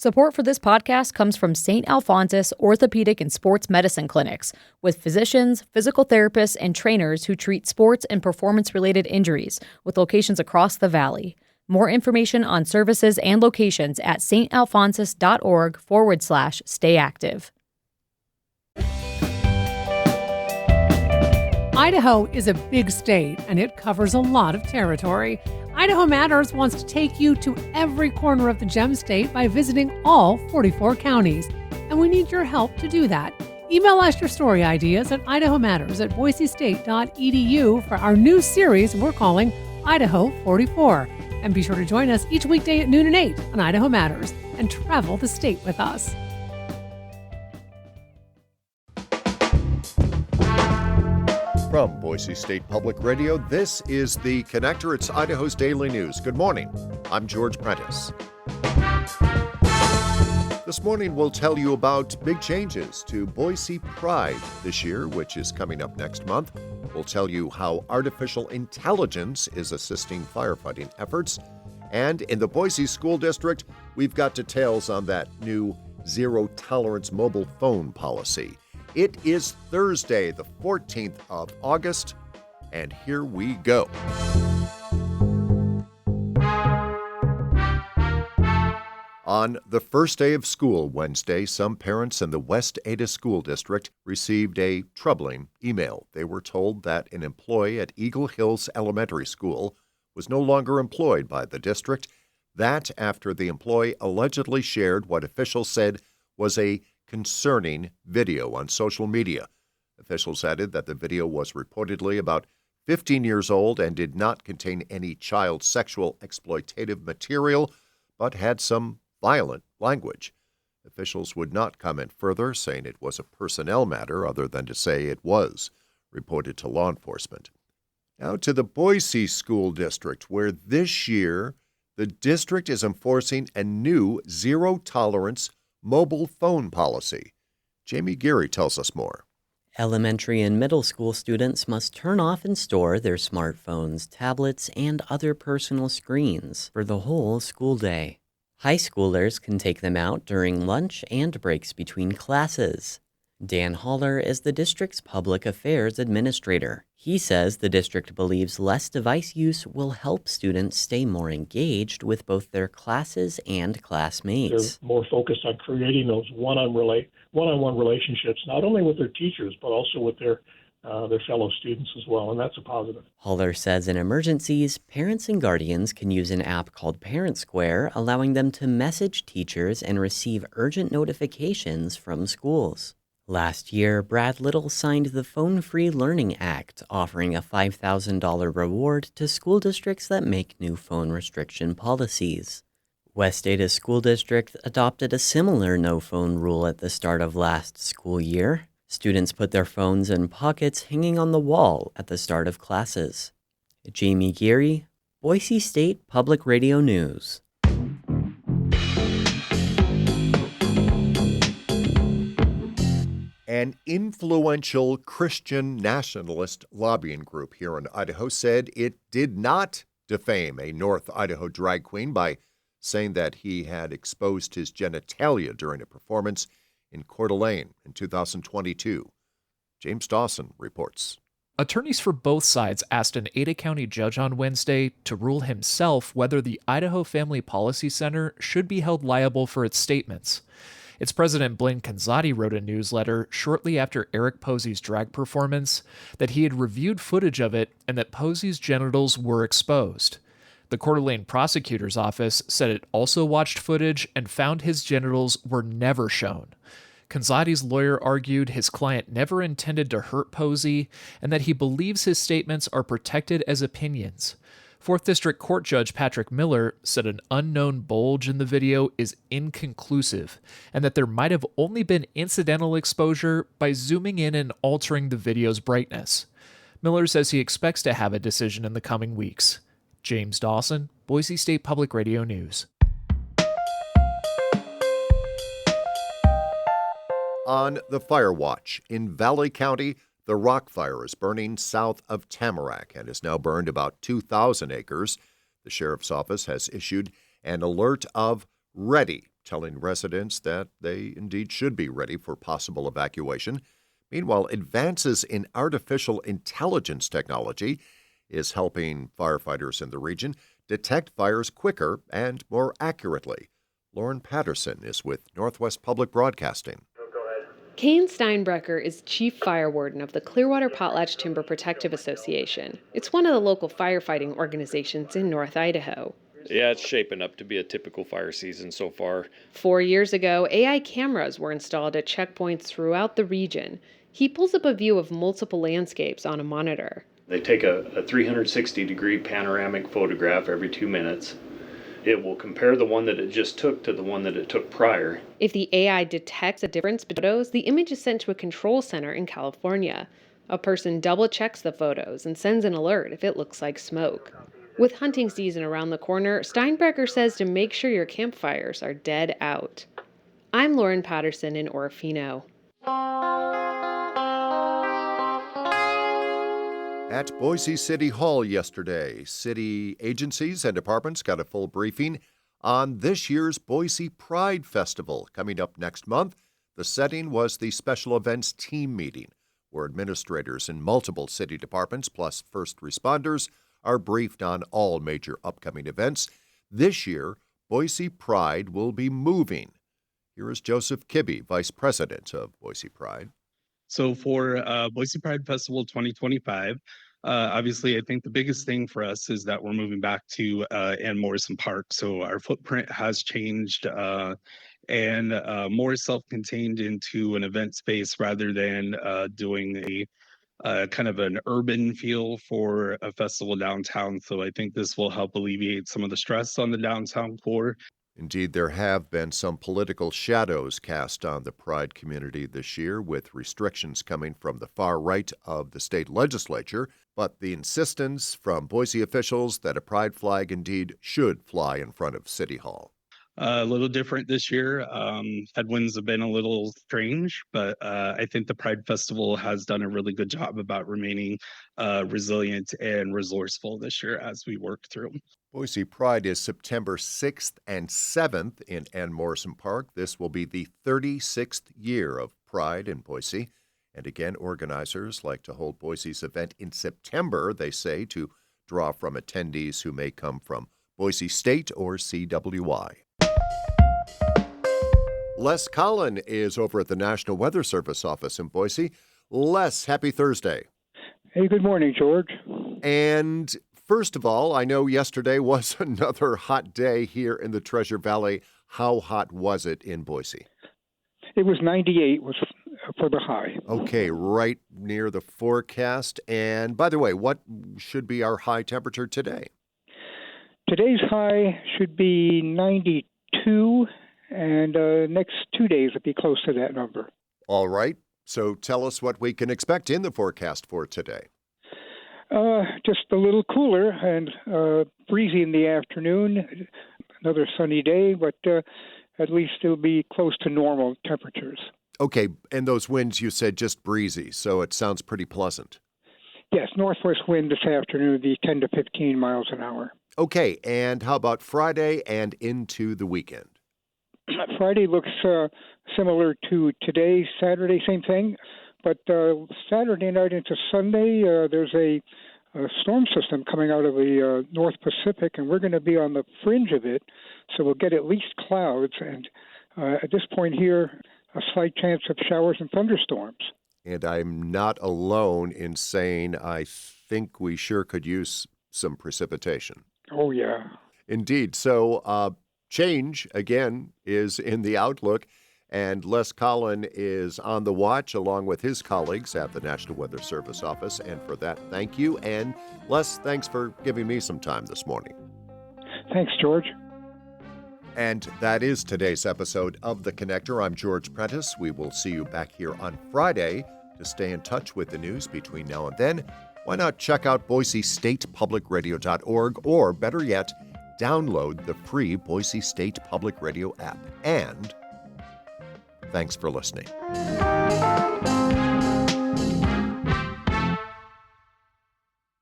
Support for this podcast comes from St. Alphonsus Orthopedic and Sports Medicine Clinics, with physicians, physical therapists, and trainers who treat sports and performance-related injuries, with locations across the valley. More information on services and locations at stalphonsus.org/stayactive. Idaho is a big state, and it covers a lot of territory. Idaho Matters wants to take you to every corner of the Gem State by visiting all 44 counties, and we need your help to do that. Email us your story ideas at idahomatters@boisestate.edu for our new series we're calling Idaho 44. And be sure to join us each weekday at noon and 8 on Idaho Matters and travel the state with us. From Boise State Public Radio, this is The Connector. It's Idaho's Daily News. Good morning. I'm George Prentice. This morning, we'll tell you about big changes to Boise Pride this year, which is coming up next month. We'll tell you how artificial intelligence is assisting firefighting efforts. And in the Boise School District, we've got details on that new zero-tolerance mobile phone policy. It is Thursday, the 14th of August, and here we go. On the first day of school Wednesday, some parents in the West Ada School District received a troubling email. They were told that an employee at Eagle Hills Elementary School was no longer employed by the district. That after the employee allegedly shared what officials said was a concerning video on social media. Officials added that the video was reportedly about 15 years old and did not contain any child sexual exploitative material, but had some violent language. Officials would not comment further, saying it was a personnel matter other than to say it was reported to law enforcement. Now to the Boise School District, where this year the district is enforcing a new zero-tolerance mobile phone policy. Jamie Geary tells us more. Elementary and middle school students must turn off and store their smartphones, tablets, and other personal screens for the whole school day. High schoolers can take them out during lunch and breaks between classes. Dan Haller is the district's public affairs administrator. He says the district believes less device use will help students stay more engaged with both their classes and classmates. They're more focused on creating those one-on-one relationships, not only with their teachers, but also with their fellow students as well, and that's a positive. Haller says in emergencies, parents and guardians can use an app called Parent Square, allowing them to message teachers and receive urgent notifications from schools. Last year, Brad Little signed the Phone-Free Learning Act, offering a $5,000 reward to school districts that make new phone restriction policies. West Ada School District adopted a similar no-phone rule at the start of last school year. Students put their phones in pockets hanging on the wall at the start of classes. Jamie Geary, Boise State Public Radio News. An influential Christian nationalist lobbying group here in Idaho said it did not defame a North Idaho drag queen by saying that he had exposed his genitalia during a performance in Coeur d'Alene in 2022. James Dawson reports. Attorneys for both sides asked an Ada County judge on Wednesday to rule himself whether the Idaho Family Policy Center should be held liable for its statements. Its president, Blaine Canzati, wrote a newsletter shortly after Eric Posey's drag performance that he had reviewed footage of it and that Posey's genitals were exposed. The Coeur d'Alene prosecutor's office said it also watched footage and found his genitals were never shown. Canzati's lawyer argued his client never intended to hurt Posey and that he believes his statements are protected as opinions. 4th District Court Judge Patrick Miller said an unknown bulge in the video is inconclusive and that there might have only been incidental exposure by zooming in and altering the video's brightness. Miller says he expects to have a decision in the coming weeks. James Dawson, Boise State Public Radio News. On the fire watch in Valley County, the rock fire is burning south of Tamarack and has now burned about 2,000 acres. The sheriff's office has issued an alert of ready telling residents that they indeed should be ready for possible evacuation. Meanwhile, advances in artificial intelligence technology is helping firefighters in the region detect fires quicker and more accurately. Lauren Patterson is with Northwest Public Broadcasting. Kane Steinbrecher is chief fire warden of the Clearwater Potlatch Timber Protective Association. It's one of the local firefighting organizations in North Idaho. Yeah, it's shaping up to be a typical fire season so far. 4 years ago, AI cameras were installed at checkpoints throughout the region. He pulls up a view of multiple landscapes on a monitor. They take a 360-degree panoramic photograph every 2 minutes. It will compare the one that it just took to the one that it took prior. If the AI detects a difference between photos, the image is sent to a control center in California. A person double-checks the photos and sends an alert if it looks like smoke. With hunting season around the corner, Steinbrecher says to make sure your campfires are dead out. I'm Lauren Patterson in Orofino. At Boise City Hall yesterday, city agencies and departments got a full briefing on this year's Boise Pride Festival coming up next month. The setting was the special events team meeting, where administrators in multiple city departments plus first responders are briefed on all major upcoming events. This year, Boise Pride will be moving. Here is Joseph Kibbe, Vice President of Boise Pride. So for Boise Pride Festival 2025, obviously, I think the biggest thing for us is that we're moving back to Ann Morrison Park. So our footprint has changed and more is self-contained into an event space rather than doing a kind of an urban feel for a festival downtown. So I think this will help alleviate some of the stress on the downtown core. Indeed, there have been some political shadows cast on the Pride community this year, with restrictions coming from the far right of the state legislature, but the insistence from Boise officials that a Pride flag indeed should fly in front of City Hall. A little different this year. Headwinds have been a little strange, but I think the Pride Festival has done a really good job about remaining resilient and resourceful this year as we work through. Boise Pride is September 6th and 7th in Ann Morrison Park. This will be the 36th year of Pride in Boise. And again, organizers like to hold Boise's event in September, they say, to draw from attendees who may come from Boise State or CWI. Les Collin is over at the National Weather Service office in Boise. Les, happy Thursday. Hey, good morning, George. And first of all, I know yesterday was another hot day here in the Treasure Valley. How hot was it in Boise? It was 98 was for the high. Okay, right near the forecast. And by the way, what should be our high temperature today? Today's high should be 92, and next 2 days will be close to that number. All right. So tell us what we can expect in the forecast for today. Just a little cooler and breezy in the afternoon. Another sunny day, but at least it'll be close to normal temperatures. Okay, and those winds you said just breezy, so it sounds pretty pleasant. Yes, northwest wind this afternoon will be 10 to 15 miles an hour. Okay, and how about Friday and into the weekend? Friday looks similar to today. Saturday, same thing. But Saturday night into Sunday, there's a storm system coming out of the North Pacific, and we're going to be on the fringe of it, so we'll get at least clouds. And at this point here, a slight chance of showers and thunderstorms. And I'm not alone in saying I think we sure could use some precipitation. Oh, yeah. Indeed. So change, again, is in the outlook. And Les Collin is on the watch along with his colleagues at the National Weather Service office. And for that, thank you. And Les, thanks for giving me some time this morning. Thanks, George. And that is today's episode of The Connector. I'm George Prentice. We will see you back here on Friday. To stay in touch with the news between now and then, why not check out BoiseStatePublicRadio.org, or better yet, download the free Boise State Public Radio app. And thanks for listening.